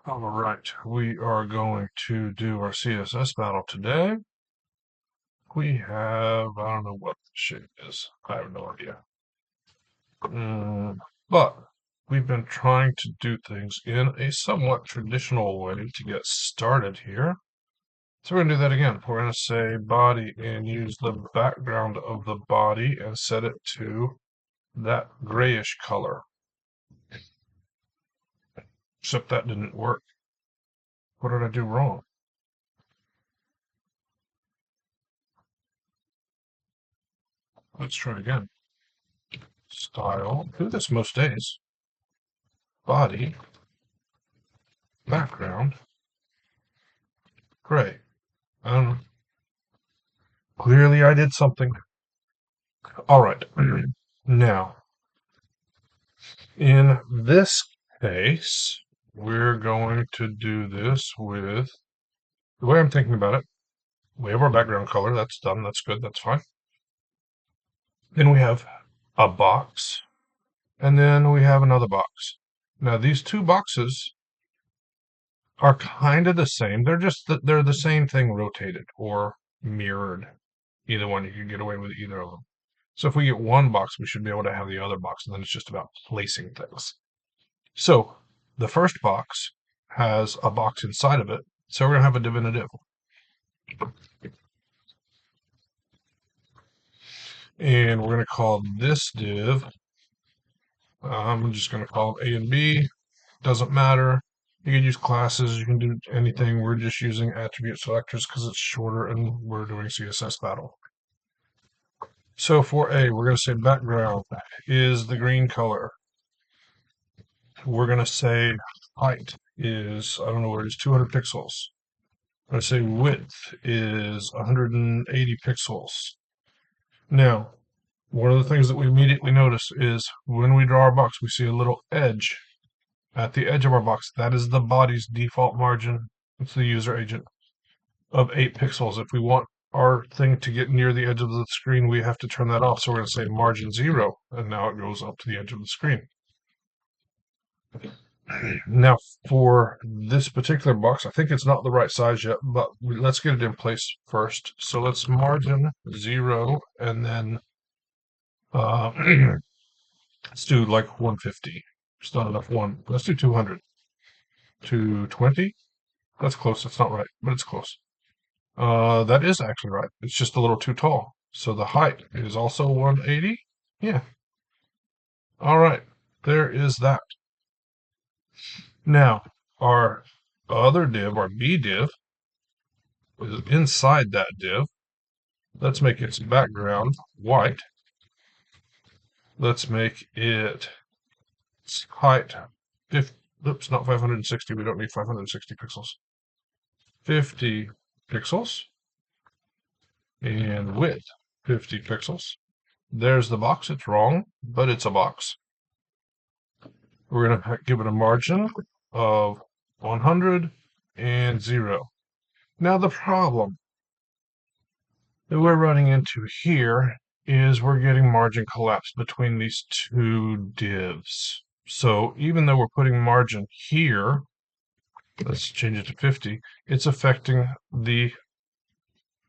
All right, we are going to do our CSS battle today. We have, I don't know what the shape is. I have no idea. But we've been trying to do things in a somewhat traditional way to get started here. So we're going to do that again. We're going to say body and use the background of the body and set it to that grayish color. Except that didn't work. What did I do wrong? Let's try again. Style, do this most days. Body, background, gray. Clearly I did something. All right. Now, in this case, we're going to do this with the way I'm thinking about it. We have our background color. That's done. That's good. That's fine. Then we have a box, and then we have another box. Now, these two boxes are kind of the same. They're the same thing rotated or mirrored. Either one, you can get away with either of them. So if we get one box, we should be able to have the other box, and then it's just about placing things. So the first box has a box inside of it, so we're going to have a div and a div. And we're going to call this div, I'm just going to call it A and B. Doesn't matter. You can use classes, you can do anything. We're just using attribute selectors because it's shorter and we're doing CSS battle. So for A, we're going to say background is the green color. We're going to say height is, I don't know what it is, 200 pixels. I'm going to say width is 180 pixels. Now, one of the things that we immediately notice is when we draw our box, we see a little edge at the edge of our box. That is the body's default margin. It's the user agent of 8 pixels. If we want our thing to get near the edge of the screen, we have to turn that off. So we're going to say margin 0, and now it goes up to the edge of the screen. Now, for this particular box, I think it's not the right size yet, but let's get it in place first. So let's margin 0, and then let's do like 150. It's not enough one. Let's do 200. 220? That's close. That's not right, but it's close. That is actually right. It's just a little too tall. So the height is also 180. Yeah. All right. There is that. Now, our other div, our B div, is inside that div. Let's make its background white. Let's make its height 50. Oops, not 560. We don't need 560 pixels. 50 pixels. And width 50 pixels. There's the box. It's wrong, but it's a box. We're going to give it a margin of 100 and 0. Now the problem that we're running into here is we're getting margin collapse between these two divs. So even though we're putting margin here, let's change it to 50, it's affecting the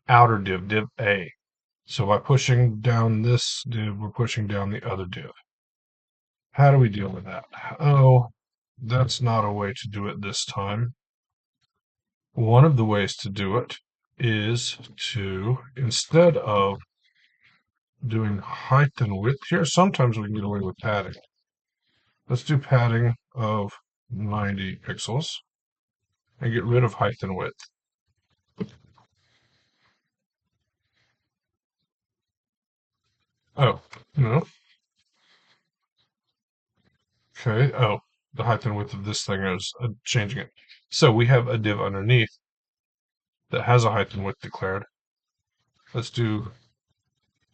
outer div, div A. So by pushing down this div, we're pushing down the other div. How do we deal with that? Oh, that's not a way to do it this time. One of the ways to do it is to, instead of doing height and width here, sometimes we can get away with padding. Let's do padding of 90 pixels and get rid of height and width. Oh, no. Okay, oh, the height and width of this thing is changing it. So we have a div underneath that has a height and width declared. Let's do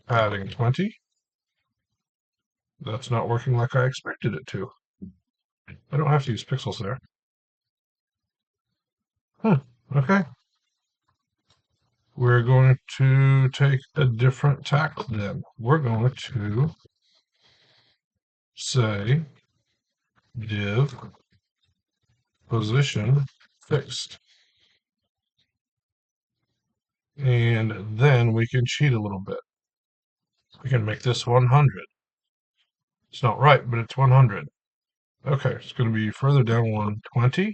padding 20. That's not working like I expected it to. I don't have to use pixels there. Okay. We're going to take a different tack then. We're going to say div position fixed. And then we can cheat a little bit. We can make this 100. It's not right, but it's 100. Okay, it's going to be further down 120.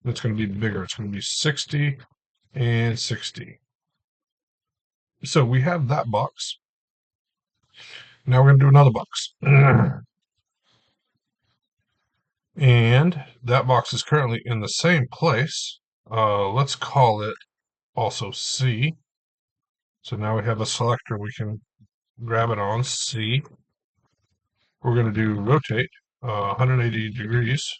And it's going to be bigger. It's going to be 60 and 60. So we have that box. Now we're going to do another box. And that box is currently in the same place. Let's call it also C. So now we have a selector we can grab it on C. We're going to do rotate 180 degrees.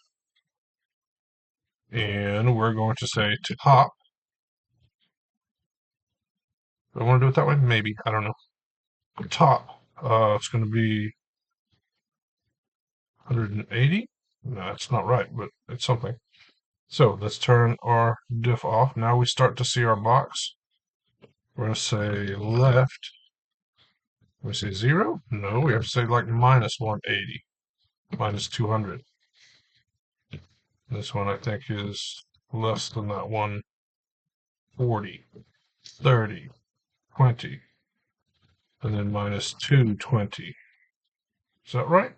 And we're going to say to top. Do I want to do it that way? Maybe. I don't know. Top. It's going to be 180. No, that's not right, but it's something. So let's turn our diff off. Now we start to see our box. We're going to say left. We say 0? No, we have to say like minus 180, minus 200. This one I think is less than that 140, 30, 20, and then minus 220. Is that right?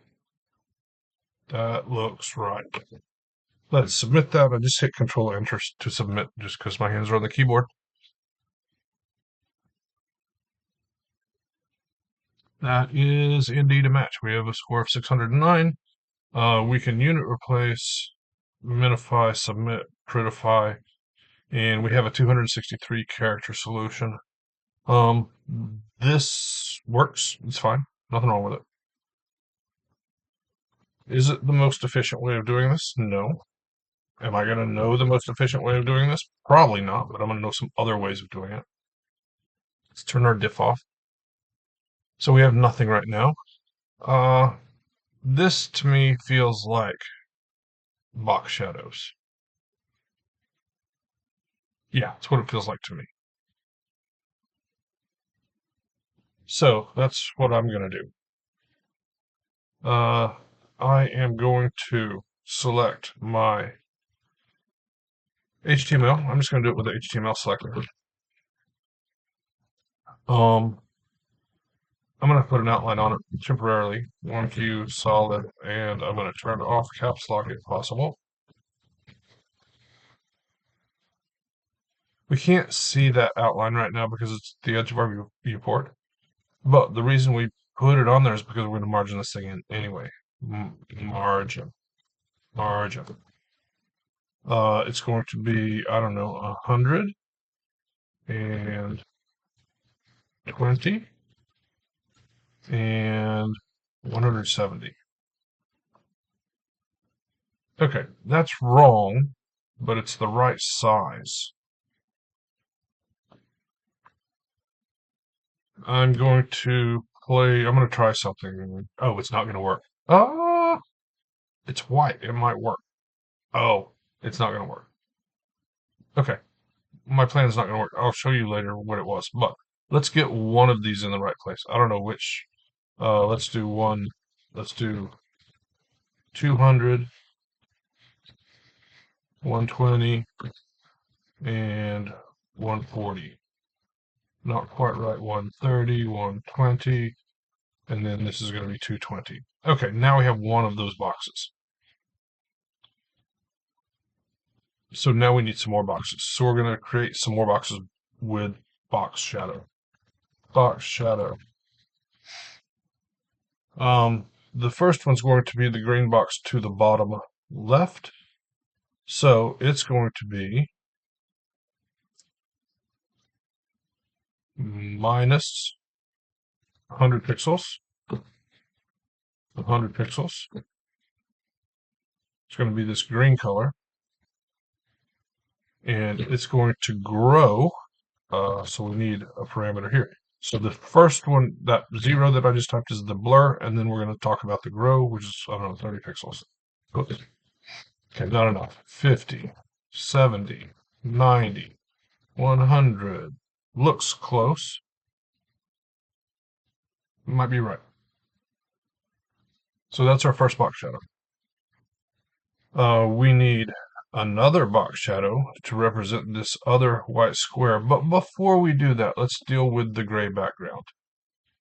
That looks right. Let's submit that. I just hit Control Enter to submit just because my hands are on the keyboard. That is indeed a match. We have a score of 609. We can unit replace, minify, submit, critify, and we have a 263 character solution. This works. It's fine. Nothing wrong with it. Is it the most efficient way of doing this? No. Am I going to know the most efficient way of doing this? Probably not, but I'm going to know some other ways of doing it. Let's turn our diff off. So we have nothing right now. This to me feels like box shadows. Yeah, that's what it feels like to me. So that's what I'm going to do. I am going to select my HTML. I'm just going to do it with the HTML selector. I'm going to put an outline on it temporarily, 1Q solid, and I'm going to turn off caps lock if possible. We can't see that outline right now because it's the edge of our viewport. But the reason we put it on there is because we're going to margin this thing in anyway. Margin. It's going to be, I don't know, 100 and 20 and 170. Okay, that's wrong, but it's the right size. I'm going to try something. Oh, it's not going to work. It's white. It might work. Oh, it's not going to work. Okay, my plan is not going to work. I'll show you later what it was, but let's get one of these in the right place. I don't know which. Let's do one. Let's do 200, 120, and 140. Not quite right. 130, 120, and then this is going to be 220. Okay, now we have one of those boxes. So now we need some more boxes. So we're going to create some more boxes with box shadow. Box shadow. The first one's going to be the green box to the bottom left. So it's going to be minus 100 pixels. 100 pixels. It's going to be this green color. And it's going to grow. So we need a parameter here. So the first one, that 0 that I just typed, is the blur, and then we're going to talk about the grow, which is, I don't know, 30 pixels. Oops. Okay, not enough. 50, 70, 90, 100. Looks close. Might be right. So that's our first box shadow. We need another box shadow to represent this other white square. But before we do that, let's deal with the gray background.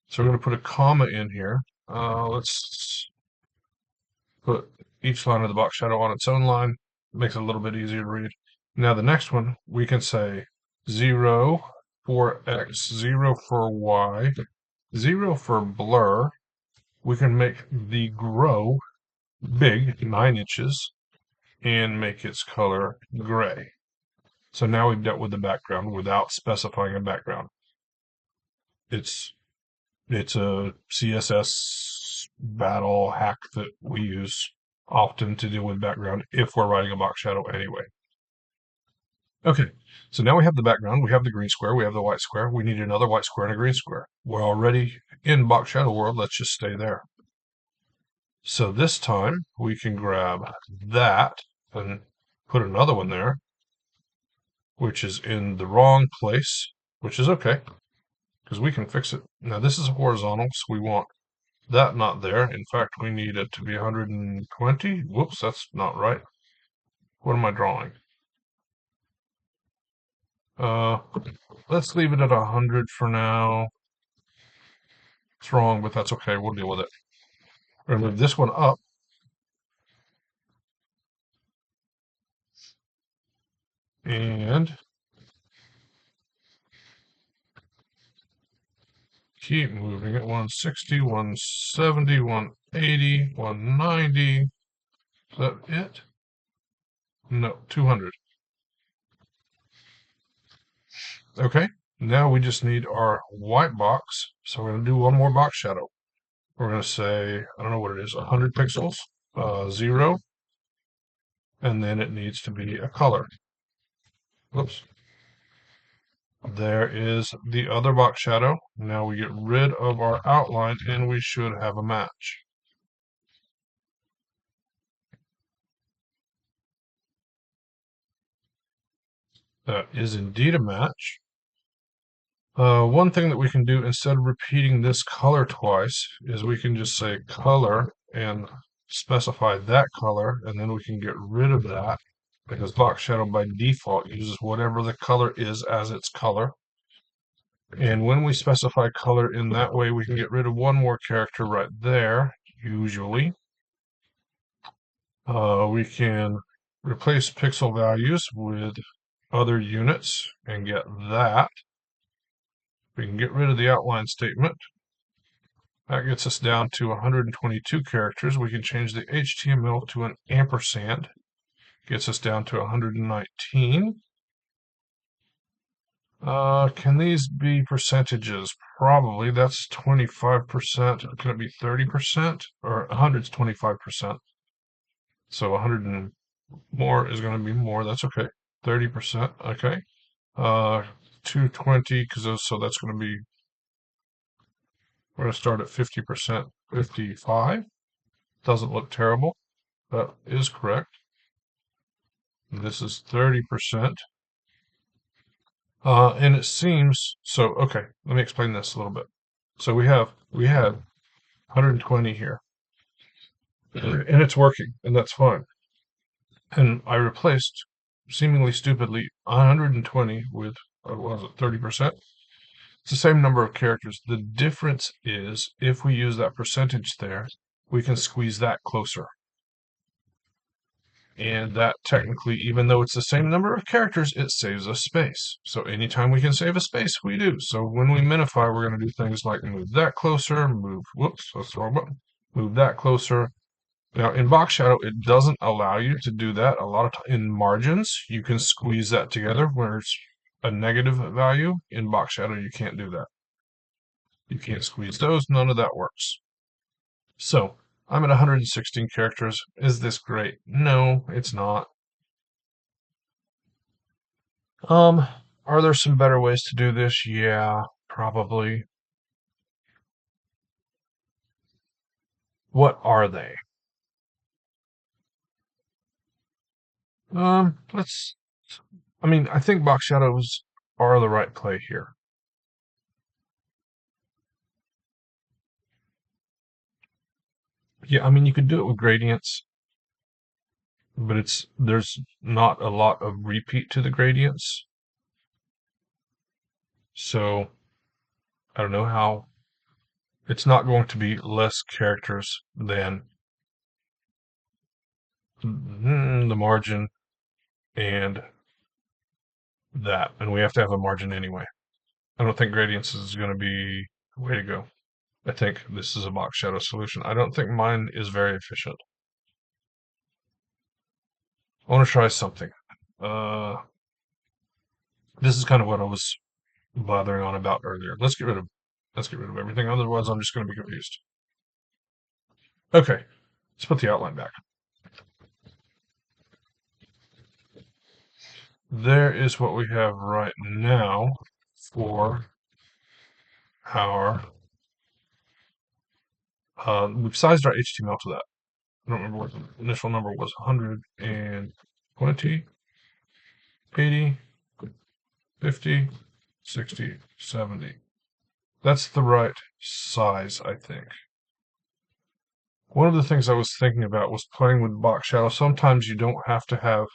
So we're going to put a comma in here. Let's put each line of the box shadow on its own line. Makes it a little bit easier to read. Now the next one, we can say 0 for X, 0 for Y, 0 for blur. We can make the grow big, 9 inches, and make its color gray. So now we've dealt with the background without specifying a background. It's a CSS battle hack that we use often to deal with background if we're writing a box shadow anyway. Okay, so now we have the background, we have the green square, we have the white square, we need another white square and a green square. We're already in box shadow world, let's just stay there. So this time we can grab that and put another one there, which is in the wrong place, which is okay, because we can fix it. Now this is horizontal, so we want that not there. In fact, we need it to be 120. Whoops, that's not right. What am I drawing? Let's leave it at 100 for now. It's wrong, but that's okay. We'll deal with it. We're going to move this one up. And keep moving it. 160, 170, 180, 190. Is that it? No, 200. Okay, now we just need our white box. So we're going to do one more box shadow. We're going to say, I don't know what it is, 100 pixels, 0, and then it needs to be a color. Whoops. There is the other box shadow. Now we get rid of our outline and we should have a match. That is indeed a match. One thing that we can do instead of repeating this color twice is we can just say color and specify that color, and then we can get rid of that because box shadow by default uses whatever the color is as its color. And when we specify color in that way, we can get rid of one more character right there, usually. We can replace pixel values with other units and get that. We can get rid of the outline statement. That gets us down to 122 characters. We can change the HTML to an ampersand. Gets us down to 119. Can these be percentages? Probably. That's 25%. Can it be 30%? Or 100 is 25%. So 100 and more is going to be more. That's okay. 30%. Okay. 220, so that's going to be, we're going to start at 50%. 55. Doesn't look terrible. That is correct. This is 30%. And it seems, so, okay, let me explain this a little bit. So we had 120 here, and it's working, and that's fine. And I replaced, seemingly stupidly, 120 with, what was it, 30%? It's the same number of characters. The difference is, if we use that percentage there, we can squeeze that closer. And that technically, even though it's the same number of characters, it saves us space. So anytime we can save a space, we do. So when we minify, we're going to do things like move that closer, whoops, that's the wrong button, move that closer. Now in box shadow, it doesn't allow you to do that. A lot of in margins, you can squeeze that together where it's a negative value. In box shadow, you can't do that. You can't squeeze those. None of that works. So I'm at 116 characters. Is this great? No, it's not. Are there some better ways to do this? Yeah, probably. What are they? Let's, I mean, I think box shadows are the right play here. Yeah, I mean, you could do it with gradients. but there's not a lot of repeat to the gradients. So I don't know how it's not going to be less characters than the margin and that. And we have to have a margin anyway. I don't think gradients is going to be the way to go. I think this is a box shadow solution. I don't think mine is very efficient. I want to try something. This is kind of what I was bothering on about earlier. Let's get rid of everything. Otherwise, I'm just going to be confused. Okay, let's put the outline back. There is what we have right now for our. We've sized our HTML to that. I don't remember what the initial number was. 120, 80, 50, 60, 70. That's the right size, I think. One of the things I was thinking about was playing with box shadow. Sometimes you don't have to have,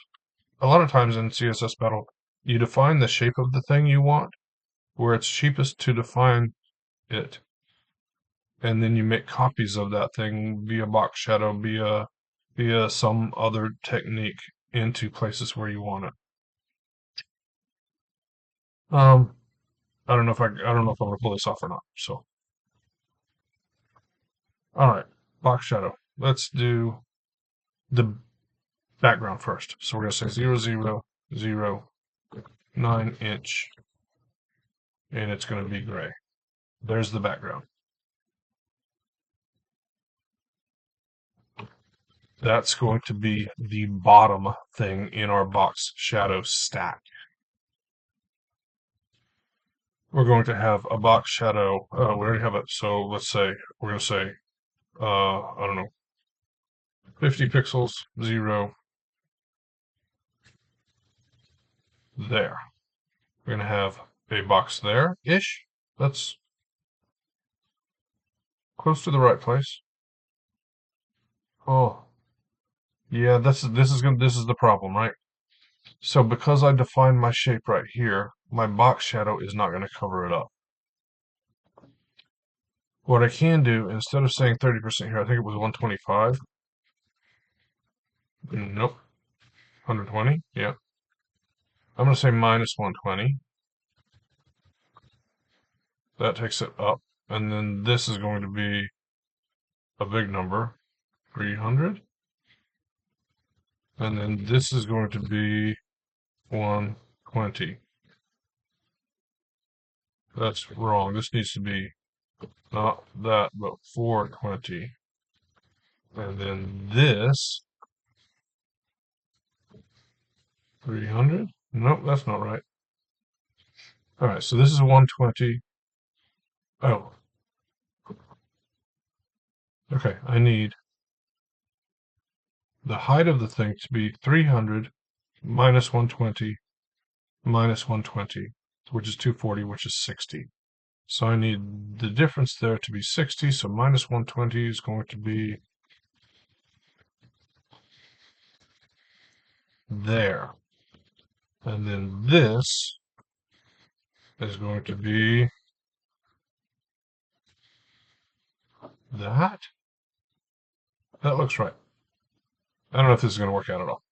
a lot of times in CSSBattle, you define the shape of the thing you want, where it's cheapest to define it. And then you make copies of that thing via box shadow, via some other technique into places where you want it. I don't know if I'm gonna pull this off or not. So, all right, box shadow. Let's do the background first. So we're gonna say 0, 0, 0, 9-inch, and it's gonna be gray. There's the background. That's going to be the bottom thing in our box shadow stack. We're going to have a box shadow. We already have it. So let's say we're going to say, I don't know, 50 pixels, 0, there. We're going to have a box there-ish. That's close to the right place. Oh, yeah, this is the problem, right? So because I defined my shape right here, my box shadow is not going to cover it up. What I can do, instead of saying 30% here, I think it was 125. Nope. 120? Yeah. I'm going to say minus 120. That takes it up. And then this is going to be a big number, 300. And then this is going to be 120. That's wrong. This needs to be not that, but 420. And then this, 300. Nope, that's not right. All right, so this is 120. Oh, okay. I need the height of the thing to be 300 minus 120 minus 120, which is 240, which is 60. So I need the difference there to be 60, so minus 120 is going to be there. And then this is going to be that. That looks right. I don't know if this is going to work out at all.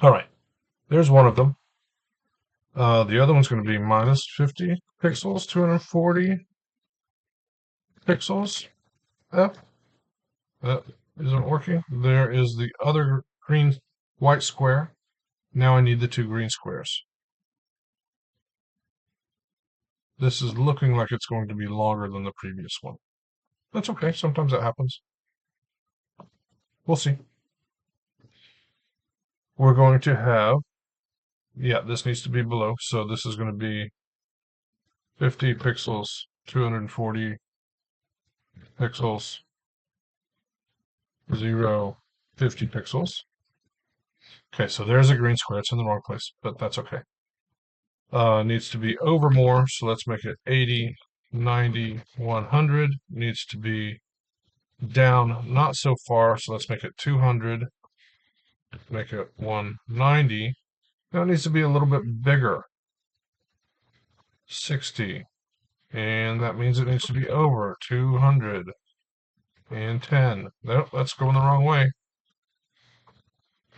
All right, there's one of them. The other one's going to be minus 50 pixels, 240 pixels. That isn't working. There is the other white square. Now I need the two green squares. This is looking like it's going to be longer than the previous one. That's okay. Sometimes that happens. We'll see. We're going to have, yeah, this needs to be below. So this is going to be 50 pixels, 240 pixels, 0, 50 pixels. Okay, so there's a green square. It's in the wrong place, but that's okay. Needs to be over more, so let's make it 80, 90, 100. Needs to be down not so far, so let's make it 200, make it 190. Now it needs to be a little bit bigger. 60. And that means it needs to be over 210. Nope, that's going the wrong way.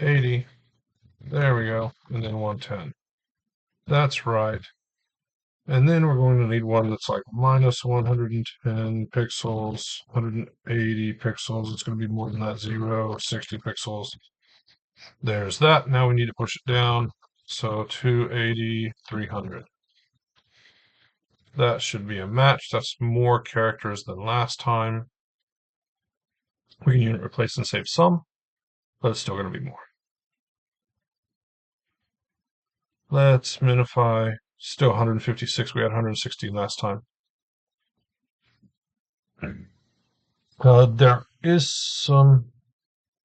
80. There we go. And then 110. That's right. And then we're going to need one that's like minus 110 pixels, 180 pixels. It's going to be more than that, 60 pixels. There's that. Now we need to push it down. So 280, 300. That should be a match. That's more characters than last time. We can unit replace and save some, but it's still going to be more. Let's minify. Still 156. We had 116 last time. There is some.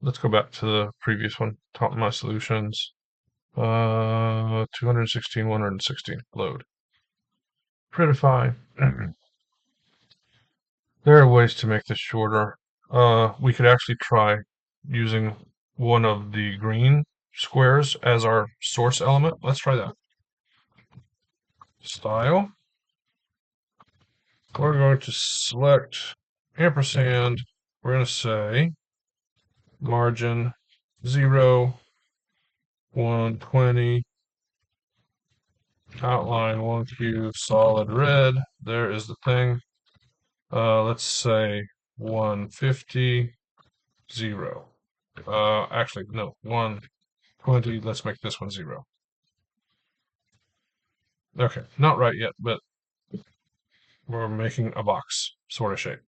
Let's go back to the previous one. Top my solutions. 216, 116. Load. Printify. There are ways to make this shorter. We could actually try using one of the green squares as our source element. Let's try that. Style. We're going to select ampersand. We're going to say margin 0, 120, outline 1Q, solid red. There is the thing. Let's say 150, 0. Actually, no, 120. Let's make this one 0. Okay, not right yet, but we're making a box sort of shape.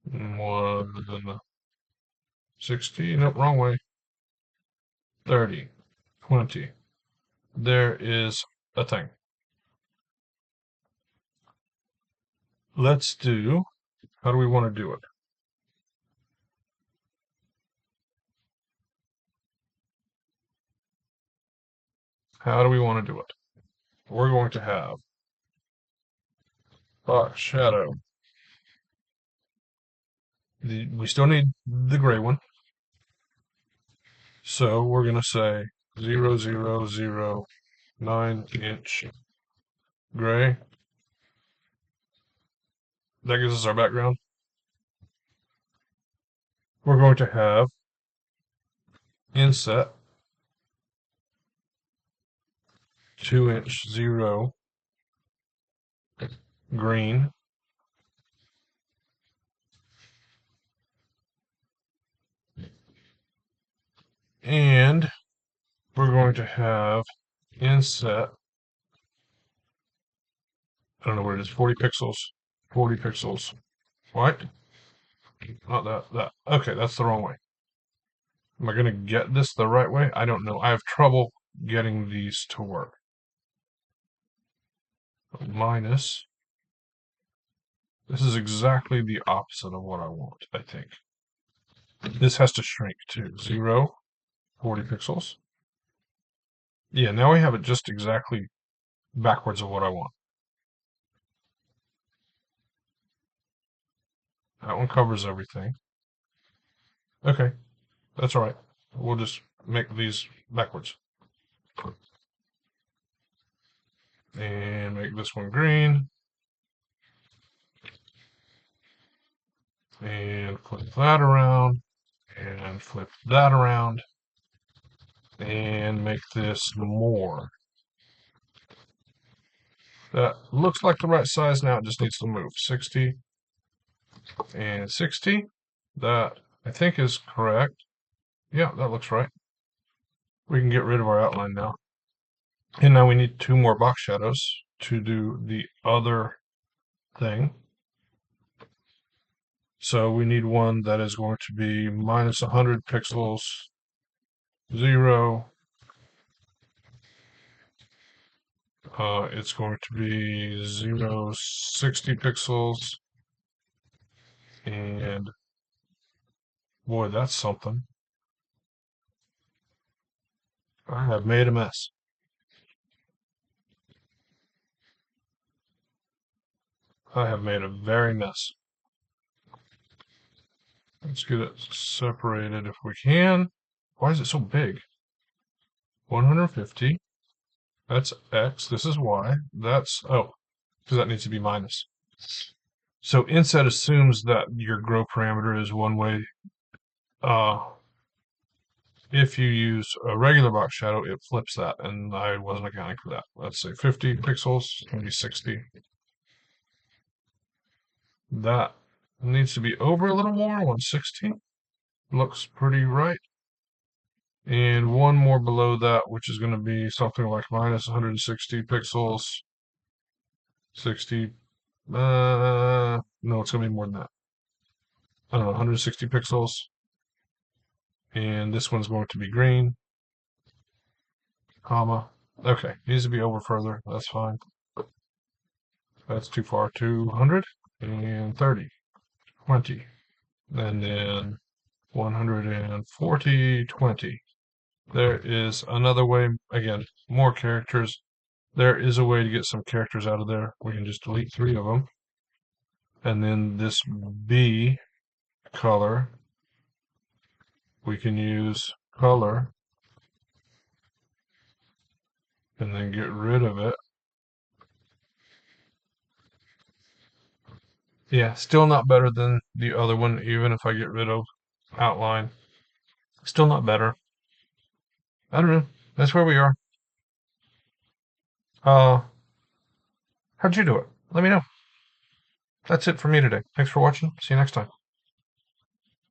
160. Nope, wrong way. 30, 20. There is a thing. Let's do, how do we want to do it? How do we want to do it? We're going to have box shadow. We still need the gray one. So we're going to say 0, 0, 0, 9-inch gray. That gives us our background. We're going to have inset 2-inch 0 green. And we're going to have inset, I don't know what it is, 40 pixels. 40 pixels. What? Not that. Okay, that's the wrong way. Am I going to get this the right way? I don't know. I have trouble getting these to work. Minus. This is exactly the opposite of what I want, I think. This has to shrink to 0, 40 pixels. Yeah, now we have it just exactly backwards of what I want. That one covers everything. Okay, that's all right. We'll just make these backwards. And make this one green. And flip that around. And flip that around. And make this more. That looks like the right size now. It just needs to move. 60 and 60. That, I think, is correct. Yeah, that looks right. We can get rid of our outline now. And now we need 2 more box shadows to do the other thing. So we need one that is going to be minus 100 pixels, 0. It's going to be 0, 60 pixels. And boy, that's something. I have made a mess. I have made a very mess. Let's get it separated if we can. Why is it so big? 150. That's X. This is Y. That's, oh, because that needs to be minus. So inset assumes that your grow parameter is one way. If you use a regular box shadow, it flips that, and I wasn't accounting for that. Let's say 50 pixels, maybe 60. That needs to be over a little more, 160. Looks pretty right. And one more below that, which is going to be something like minus 160 pixels. 60. No, it's going to be more than that. I don't know, 160 pixels. And this one's going to be green, comma. Okay, needs to be over further. That's fine. That's too far. 230, 20. And then 140, 20. There is another way, again, more characters. There is a way to get some characters out of there. We can just delete 3 of them. And then this B color, we can use color and then get rid of it. Yeah, still not better than the other one, even if I get rid of outline. Still not better. I don't know. That's where we are. How'd you do it? Let me know. That's it for me today. Thanks for watching. See you next time.